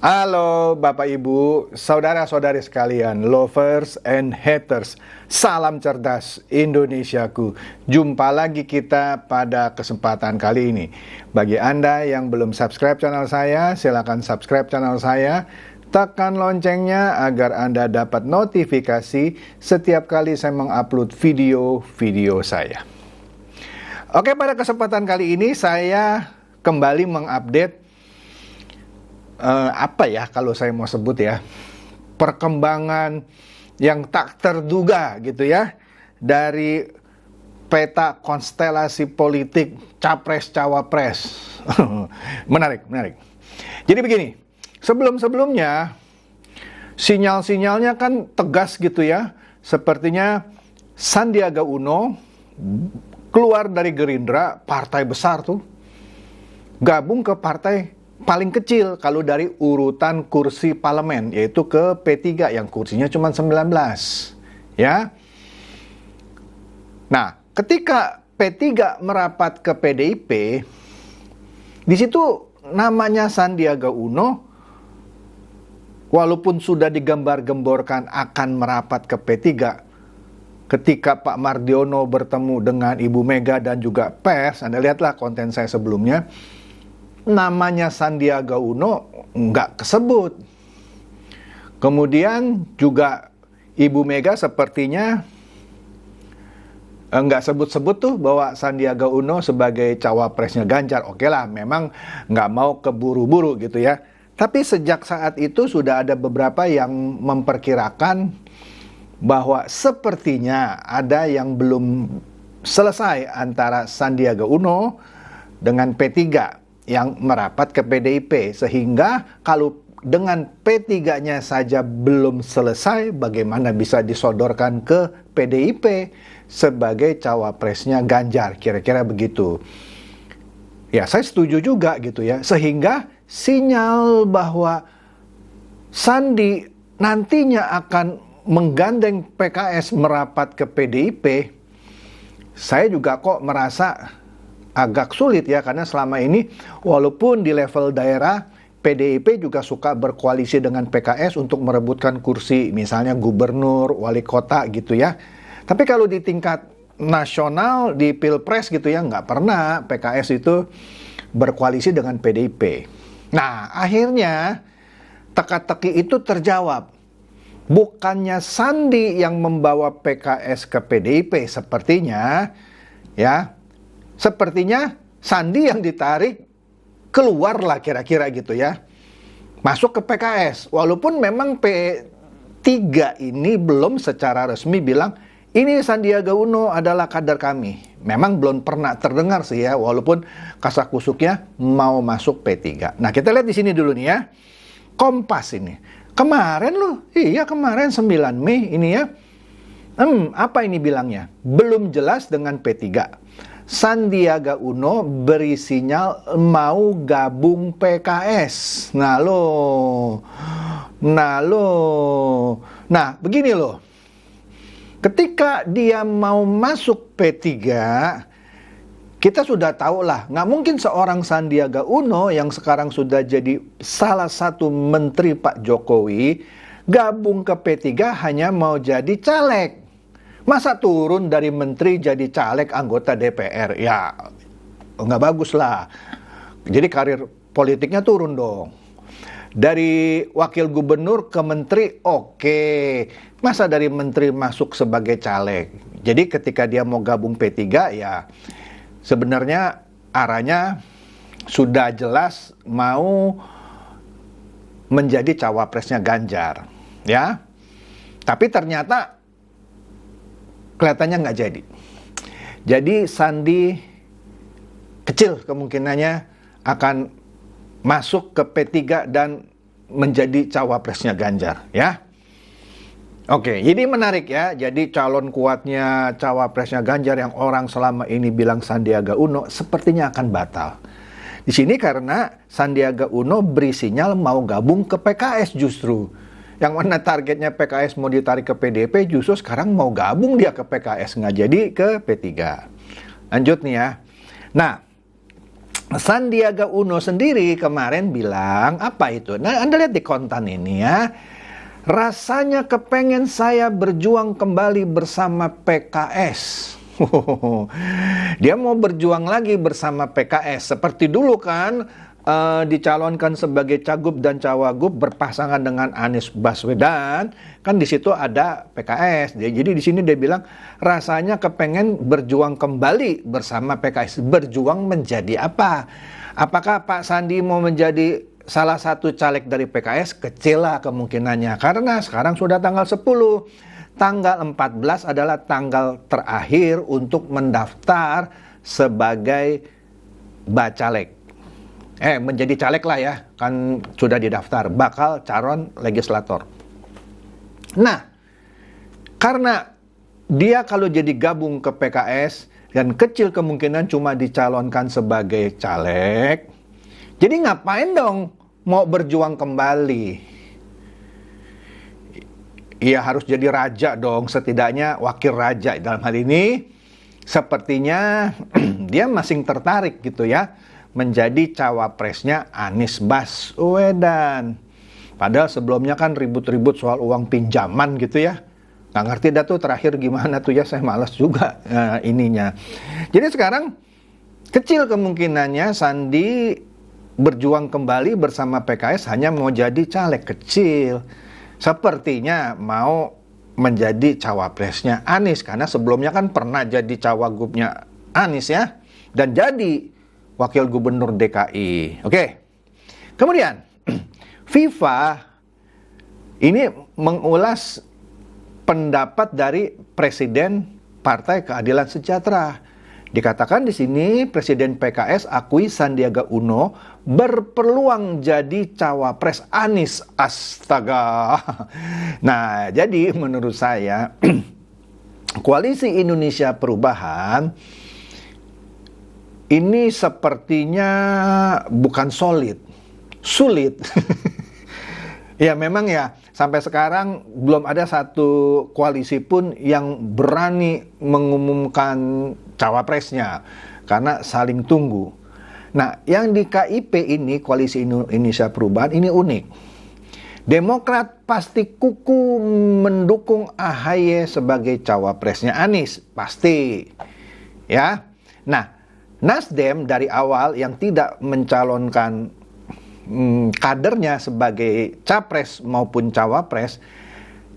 Halo Bapak Ibu, saudara-saudari sekalian, lovers and haters. Salam cerdas Indonesiaku. Jumpa lagi kita pada kesempatan kali ini. Bagi Anda yang belum subscribe channel saya, silakan subscribe channel saya. Tekan loncengnya agar Anda dapat notifikasi setiap kali saya mengupload video-video saya. Oke, pada kesempatan kali ini saya kembali mengupdate kalau saya mau sebut ya, perkembangan yang tak terduga gitu ya dari peta konstelasi politik capres-cawapres. Menarik. Jadi begini, sebelumnya sinyal-sinyalnya kan tegas gitu ya. Sepertinya Sandiaga Uno keluar dari Gerindra, partai besar tuh, gabung ke partai paling kecil kalau dari urutan kursi parlemen, yaitu ke P3 yang kursinya cuma 19 ya. Nah, ketika P3 merapat ke PDIP, di situ namanya Sandiaga Uno walaupun sudah digembar-gemborkan akan merapat ke P3, ketika Pak Mardiono bertemu dengan Ibu Mega dan juga pers, Anda lihatlah konten saya sebelumnya, namanya Sandiaga Uno nggak kesebut. Kemudian juga Ibu Mega sepertinya nggak sebut-sebut tuh bahwa Sandiaga Uno sebagai cawapresnya Ganjar. Oke lah, memang nggak mau keburu-buru gitu ya. Tapi sejak saat itu sudah ada beberapa yang memperkirakan bahwa sepertinya ada yang belum selesai antara Sandiaga Uno dengan P3 yang merapat ke PDIP, sehingga kalau dengan P3-nya saja belum selesai, bagaimana bisa disodorkan ke PDIP sebagai cawapresnya Ganjar, kira-kira begitu. Ya, saya setuju juga gitu ya, sehingga sinyal bahwa Sandi nantinya akan menggandeng PKS merapat ke PDIP, saya juga kok merasa agak sulit ya, karena selama ini walaupun di level daerah PDIP juga suka berkoalisi dengan PKS untuk merebutkan kursi misalnya gubernur, wali kota gitu ya. Tapi kalau di tingkat nasional di Pilpres gitu ya, nggak pernah PKS itu berkoalisi dengan PDIP. Nah, akhirnya teka-teki itu terjawab. Bukannya Sandi yang membawa PKS ke PDIP sepertinya ya. Sepertinya Sandi yang ditarik keluar lah kira-kira gitu ya, masuk ke PKS. Walaupun memang P3 ini belum secara resmi bilang ini Sandiaga Uno adalah kader kami. Memang belum pernah terdengar sih ya, walaupun kasakusuknya mau masuk P3. Nah, kita lihat di sini dulu nih ya. Kompas ini. Kemarin kemarin 9 Mei ini ya. Apa ini bilangnya? Belum jelas dengan P3. Sandiaga Uno beri sinyal mau gabung PKS. Nah, begini loh. Ketika dia mau masuk P3, kita sudah tahu lah, nggak mungkin seorang Sandiaga Uno yang sekarang sudah jadi salah satu menteri Pak Jokowi gabung ke P3 hanya mau jadi caleg. Masa turun dari menteri jadi caleg anggota DPR? Ya, nggak bagus lah. Jadi karir politiknya turun dong. Dari wakil gubernur ke menteri, oke. Masa dari menteri masuk sebagai caleg? Jadi ketika dia mau gabung P3, ya sebenarnya arahnya sudah jelas mau menjadi cawapresnya Ganjar. Ya, tapi ternyata kelihatannya nggak jadi. Jadi Sandi kecil kemungkinannya akan masuk ke P3 dan menjadi cawapresnya Ganjar ya. Oke, jadi menarik ya. Jadi calon kuatnya cawapresnya Ganjar yang orang selama ini bilang Sandiaga Uno sepertinya akan batal. Di sini karena Sandiaga Uno beri sinyal mau gabung ke PKS justru. Yang mana targetnya PKS mau ditarik ke PDIP, justru sekarang mau gabung dia ke PKS, nggak jadi ke P3. Lanjut nih ya. Nah, Sandiaga Uno sendiri kemarin bilang, apa itu? Nah, Anda lihat di konten ini ya. Rasanya kepengen saya berjuang kembali bersama PKS. Dia mau berjuang lagi bersama PKS. Seperti dulu kan, dicalonkan sebagai cagup dan cawagup berpasangan dengan Anies Baswedan, kan di situ ada PKS. Jadi di sini dia bilang rasanya kepengen berjuang kembali bersama PKS. Berjuang menjadi apa? Apakah Pak Sandi mau menjadi salah satu caleg dari PKS? Kecil lah kemungkinannya, karena sekarang sudah tanggal 10. Tanggal 14 adalah tanggal terakhir untuk mendaftar sebagai bacalek. Menjadi caleg lah ya, kan sudah didaftar, bakal calon legislator. Nah, karena dia kalau jadi gabung ke PKS, dan kecil kemungkinan cuma dicalonkan sebagai caleg, jadi ngapain dong mau berjuang kembali? Ia harus jadi raja dong, setidaknya wakil raja. Dalam hal ini, sepertinya dia masih tertarik gitu ya, menjadi cawapresnya Anies Baswedan. Padahal sebelumnya kan ribut-ribut soal uang pinjaman gitu ya. Nggak ngerti dah tuh terakhir gimana tuh ya, saya malas juga ininya. Jadi sekarang kecil kemungkinannya Sandi berjuang kembali bersama PKS hanya mau jadi caleg. Kecil. Sepertinya mau menjadi cawapresnya Anies, karena sebelumnya kan pernah jadi cawagupnya Anies ya, dan jadi wakil gubernur DKI. Oke. Kemudian FIFA ini mengulas pendapat dari Presiden Partai Keadilan Sejahtera. Dikatakan di sini Presiden PKS akui Sandiaga Uno berpeluang jadi cawapres Anies. Astaga. Nah, jadi menurut saya Koalisi Indonesia Perubahan ini sepertinya bukan solid, sulit. Ya memang ya, sampai sekarang belum ada satu koalisi pun yang berani mengumumkan cawapresnya, karena saling tunggu. Nah, yang di KIP ini, Koalisi Indonesia Perubahan, ini unik. Demokrat pasti kuku mendukung AHY sebagai cawapresnya Anies, pasti. Ya. Nah, Nasdem dari awal yang tidak mencalonkan kadernya sebagai capres maupun cawapres,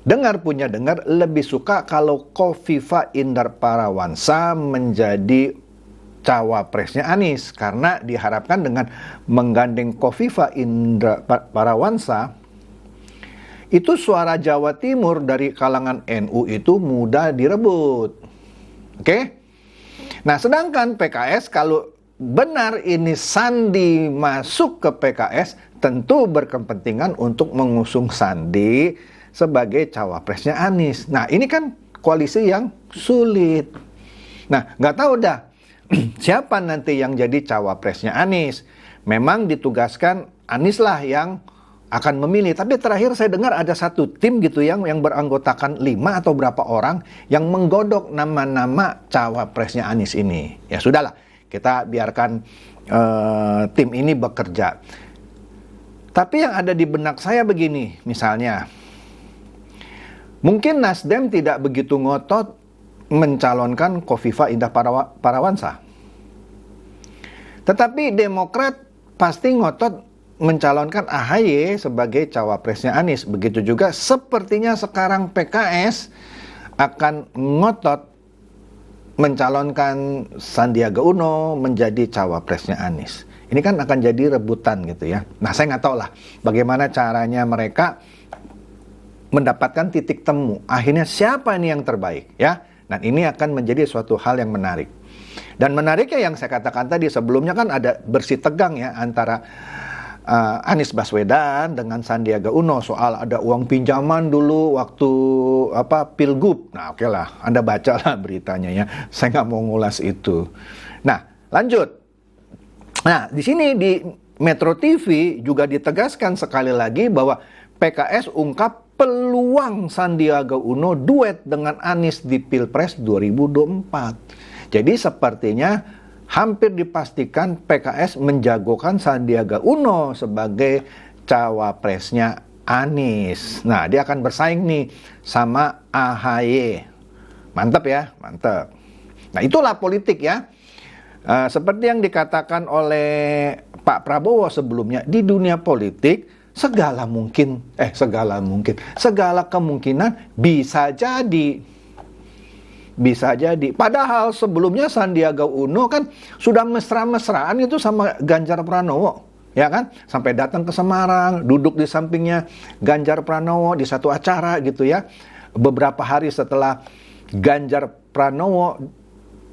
dengar lebih suka kalau Kofifa Indar Parawansa menjadi cawapresnya Anies, karena diharapkan dengan menggandeng Kofifa Indar Parawansa itu suara Jawa Timur dari kalangan NU itu mudah direbut. Oke? Nah, sedangkan PKS kalau benar ini Sandi masuk ke PKS, tentu berkepentingan untuk mengusung Sandi sebagai cawapresnya Anies. Nah, ini kan koalisi yang sulit. Nah, nggak tahu dah siapa nanti yang jadi cawapresnya Anies. Memang ditugaskan Anies lah yang akan memilih. Tapi terakhir saya dengar ada satu tim gitu yang beranggotakan 5 atau berapa orang yang menggodok nama-nama cawapresnya Anies ini. Ya sudahlah, kita biarkan tim ini bekerja. Tapi yang ada di benak saya begini, misalnya, mungkin Nasdem tidak begitu ngotot mencalonkan Kofifa Indar Parawansa. Tetapi Demokrat pasti ngotot mencalonkan AHY sebagai cawapresnya Anies. Begitu juga sepertinya sekarang PKS akan ngotot mencalonkan Sandiaga Uno menjadi cawapresnya Anies. Ini kan akan jadi rebutan gitu ya. Nah, saya nggak tahu lah bagaimana caranya mereka mendapatkan titik temu. Akhirnya siapa ini yang terbaik ya? Dan ini akan menjadi suatu hal yang menarik. Dan menariknya yang saya katakan tadi, sebelumnya kan ada bersih tegang ya antara Anies Baswedan dengan Sandiaga Uno soal ada uang pinjaman dulu waktu Pilgub. Nah, oke lah, Anda baca lah beritanya ya. Saya nggak mau ngulas itu. Nah, lanjut. Nah, di sini di Metro TV juga ditegaskan sekali lagi bahwa PKS ungkap peluang Sandiaga Uno duet dengan Anies di Pilpres 2024. Jadi sepertinya hampir dipastikan PKS menjagokan Sandiaga Uno sebagai cawapresnya Anies. Nah, dia akan bersaing nih sama AHY. Mantap ya, mantap. Nah, itulah politik ya. Seperti yang dikatakan oleh Pak Prabowo sebelumnya, di dunia politik segala kemungkinan bisa jadi. Bisa jadi. Padahal sebelumnya Sandiaga Uno kan sudah mesra-mesraan itu sama Ganjar Pranowo. Ya kan? Sampai datang ke Semarang, duduk di sampingnya Ganjar Pranowo di satu acara gitu ya. Beberapa hari setelah Ganjar Pranowo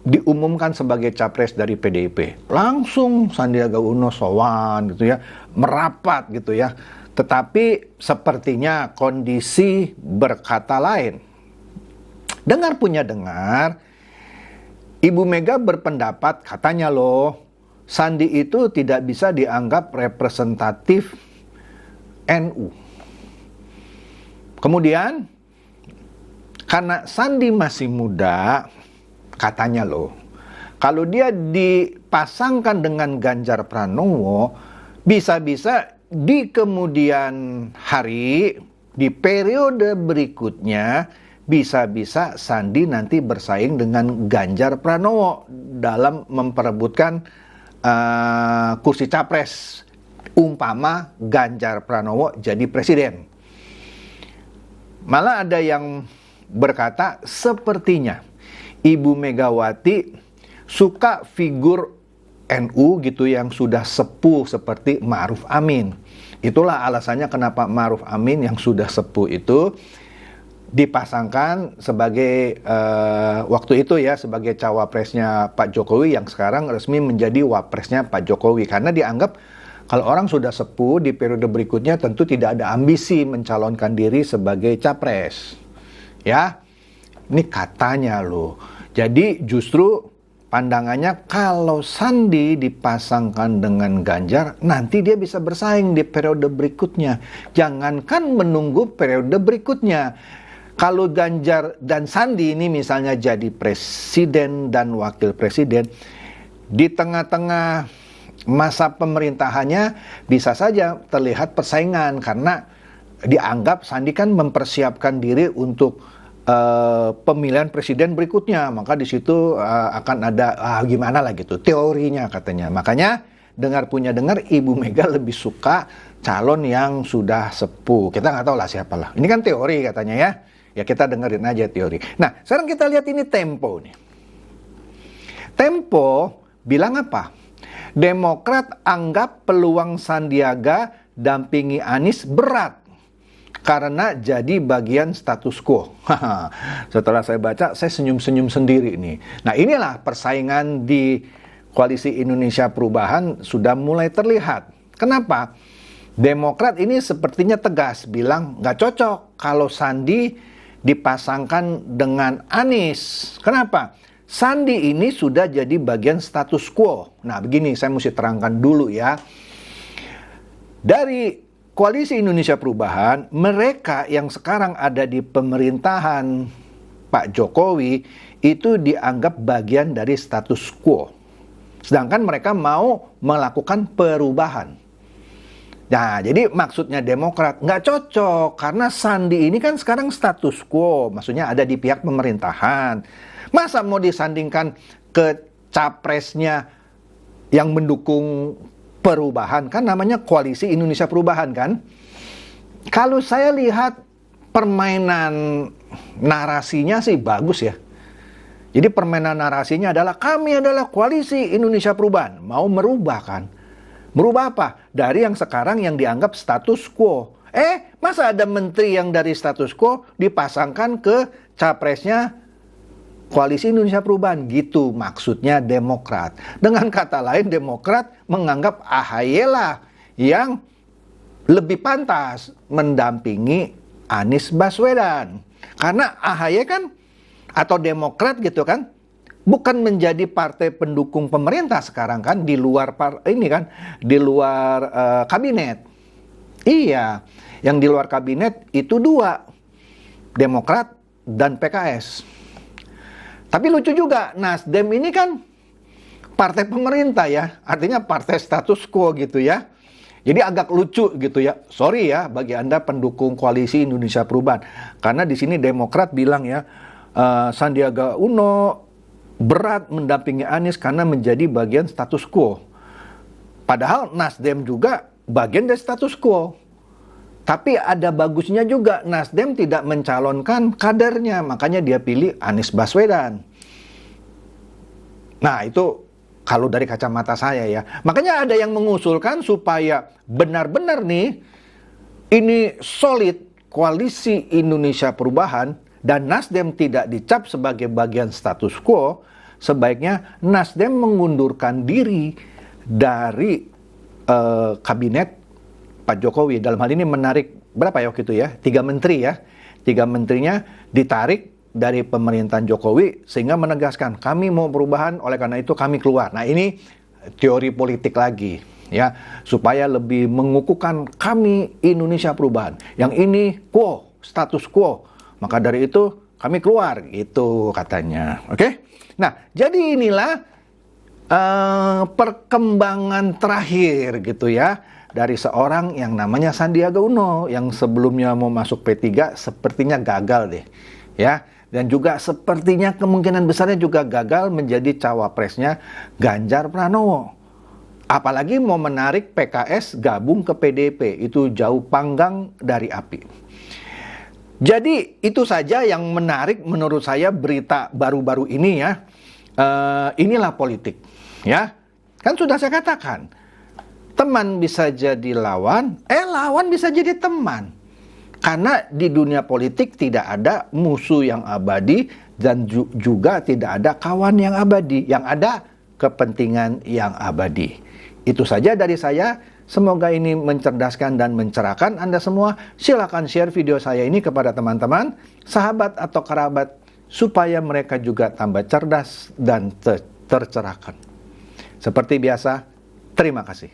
diumumkan sebagai capres dari PDIP, langsung Sandiaga Uno sowan gitu ya, merapat gitu ya. Tetapi sepertinya kondisi berkata lain. Dengar punya dengar, Ibu Mega berpendapat, katanya loh, Sandi itu tidak bisa dianggap representatif NU. Kemudian, karena Sandi masih muda, katanya loh, kalau dia dipasangkan dengan Ganjar Pranowo, bisa-bisa di kemudian hari, di periode berikutnya, bisa-bisa Sandi nanti bersaing dengan Ganjar Pranowo dalam memperebutkan kursi capres, umpama Ganjar Pranowo jadi presiden. Malah ada yang berkata sepertinya Ibu Megawati suka figur NU gitu yang sudah sepuh seperti Ma'ruf Amin. Itulah alasannya kenapa Ma'ruf Amin yang sudah sepuh itu dipasangkan sebagai waktu itu ya sebagai cawapresnya Pak Jokowi yang sekarang resmi menjadi wapresnya Pak Jokowi, karena dianggap kalau orang sudah sepuh di periode berikutnya tentu tidak ada ambisi mencalonkan diri sebagai capres. Ya, ini katanya loh. Jadi justru pandangannya kalau Sandi dipasangkan dengan Ganjar, nanti dia bisa bersaing di periode berikutnya. Jangankan menunggu periode berikutnya. Kalau Ganjar dan Sandi ini misalnya jadi presiden dan wakil presiden, di tengah-tengah masa pemerintahannya bisa saja terlihat persaingan, karena dianggap Sandi kan mempersiapkan diri untuk pemilihan presiden berikutnya, maka di situ akan ada gimana lah gitu teorinya katanya. Makanya dengar Ibu Mega lebih suka calon yang sudah sepuh. Kita nggak tahu lah siapa lah. Ini kan teori katanya ya. Ya kita dengerin aja teori. Nah, sekarang kita lihat ini Tempo nih. Tempo bilang apa? Demokrat anggap peluang Sandiaga dampingi Anies berat karena jadi bagian status quo. Setelah saya baca, saya senyum-senyum sendiri nih. Nah, inilah persaingan di Koalisi Indonesia Perubahan sudah mulai terlihat. Kenapa? Demokrat ini sepertinya tegas, bilang nggak cocok kalau Sandi dipasangkan dengan Anies. Kenapa? Sandi ini sudah jadi bagian status quo. Nah, begini saya mesti terangkan dulu ya. Dari Koalisi Indonesia Perubahan, mereka yang sekarang ada di pemerintahan Pak Jokowi itu dianggap bagian dari status quo. Sedangkan mereka mau melakukan perubahan. Nah, jadi maksudnya Demokrat nggak cocok karena Sandi ini kan sekarang status quo, maksudnya ada di pihak pemerintahan. Masa mau disandingkan ke capresnya yang mendukung perubahan, kan namanya Koalisi Indonesia Perubahan kan? Kalau saya lihat permainan narasinya sih bagus ya. Jadi permainan narasinya adalah kami adalah Koalisi Indonesia Perubahan, mau merubah kan? Merubah apa? Dari yang sekarang yang dianggap status quo. Masa ada menteri yang dari status quo dipasangkan ke capresnya Koalisi Indonesia Perubahan? Gitu maksudnya Demokrat. Dengan kata lain, Demokrat menganggap AHY lah yang lebih pantas mendampingi Anies Baswedan. Karena AHY kan, atau Demokrat gitu kan, bukan menjadi partai pendukung pemerintah sekarang kan, di luar kabinet. Iya, yang di luar kabinet itu dua, Demokrat dan PKS. Tapi lucu juga, Nasdem ini kan partai pemerintah ya, artinya partai status quo gitu ya. Jadi agak lucu gitu ya. Sorry ya bagi Anda pendukung koalisi Indonesia Perubahan. Karena di sini Demokrat bilang ya, Sandiaga Uno berat mendampingi Anies karena menjadi bagian status quo. Padahal Nasdem juga bagian dari status quo. Tapi ada bagusnya juga, Nasdem tidak mencalonkan kadernya, makanya dia pilih Anies Baswedan. Nah itu kalau dari kacamata saya ya. Makanya ada yang mengusulkan supaya benar-benar nih, ini solid koalisi Indonesia Perubahan, dan Nasdem tidak dicap sebagai bagian status quo, sebaiknya Nasdem mengundurkan diri dari kabinet Pak Jokowi. Dalam hal ini menarik berapa ya waktu itu ya? 3 menteri ya. 3 menterinya ditarik dari pemerintahan Jokowi sehingga menegaskan kami mau perubahan, oleh karena itu kami keluar. Nah ini teori politik lagi ya, supaya lebih mengukuhkan kami Indonesia Perubahan. Yang ini quo, status quo. Maka dari itu kami keluar, itu katanya. Oke? Nah, jadi inilah perkembangan terakhir gitu ya dari seorang yang namanya Sandiaga Uno yang sebelumnya mau masuk P3 sepertinya gagal deh ya, dan juga sepertinya kemungkinan besarnya juga gagal menjadi cawapresnya Ganjar Pranowo. Apalagi mau menarik PKS gabung ke PDIP, itu jauh panggang dari api. Jadi itu saja yang menarik menurut saya berita baru-baru ini ya. Inilah politik ya. Kan sudah saya katakan, teman bisa jadi lawan, lawan bisa jadi teman. Karena di dunia politik tidak ada musuh yang abadi dan juga tidak ada kawan yang abadi. Yang ada kepentingan yang abadi. Itu saja dari saya. Semoga ini mencerdaskan dan mencerahkan Anda semua. Silakan share video saya ini kepada teman-teman, sahabat atau kerabat, supaya mereka juga tambah cerdas dan tercerahkan. Seperti biasa, terima kasih.